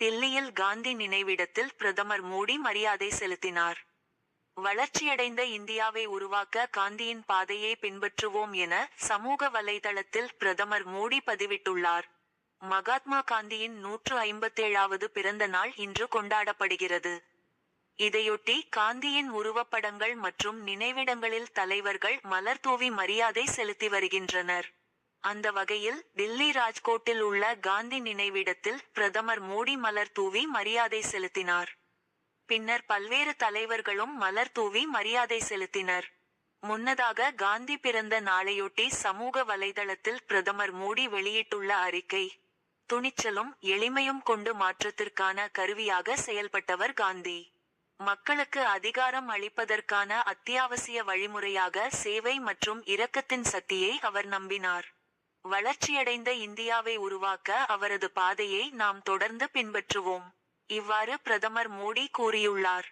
தில்லியில் காந்தி நினைவிடத்தில் பிரதமர் மோடி மரியாதை செலுத்தினார். வளர்ச்சியடைந்த இந்தியாவை உருவாக்க காந்தியின் பாதையை பின்பற்றுவோம் என சமூக வலைதளத்தில் பிரதமர் மோடி பதிவிட்டுள்ளார். மகாத்மா காந்தியின் 157வது பிறந்த நாள் இன்று கொண்டாடப்படுகிறது. இதையொட்டி காந்தியின் உருவப்படங்கள் மற்றும் நினைவிடங்களில் தலைவர்கள் மலர் தூவி மரியாதை செலுத்தி வருகின்றனர். அந்த வகையில் தில்லி ராஜ்கோட்டில் உள்ள காந்தி நினைவிடத்தில் பிரதமர் மோடி மலர் தூவி மரியாதை செலுத்தினார். பின்னர் பல்வேறு தலைவர்களும் மலர் தூவி மரியாதை செலுத்தினர். முன்னதாக காந்தி பிறந்த நாளையொட்டி சமூக வலைதளத்தில் பிரதமர் மோடி வெளியிட்டுள்ள அறிக்கை: துணிச்சலும் எளிமையும் கொண்டு மாற்றத்திற்கான கருவியாக செயல்பட்டவர் காந்தி. மக்களுக்கு அதிகாரம் அளிப்பதற்கான அத்தியாவசிய வழிமுறையாக சேவை மற்றும் இரக்கத்தின் சக்தியை அவர் நம்பினார். வளர்ச்சியடைந்த இந்தியாவை உருவாக்க அவரது பாதையை நாம் தொடர்ந்து பின்பற்றுவோம். இவ்வாறு பிரதமர் மோடி கூறியுள்ளார்.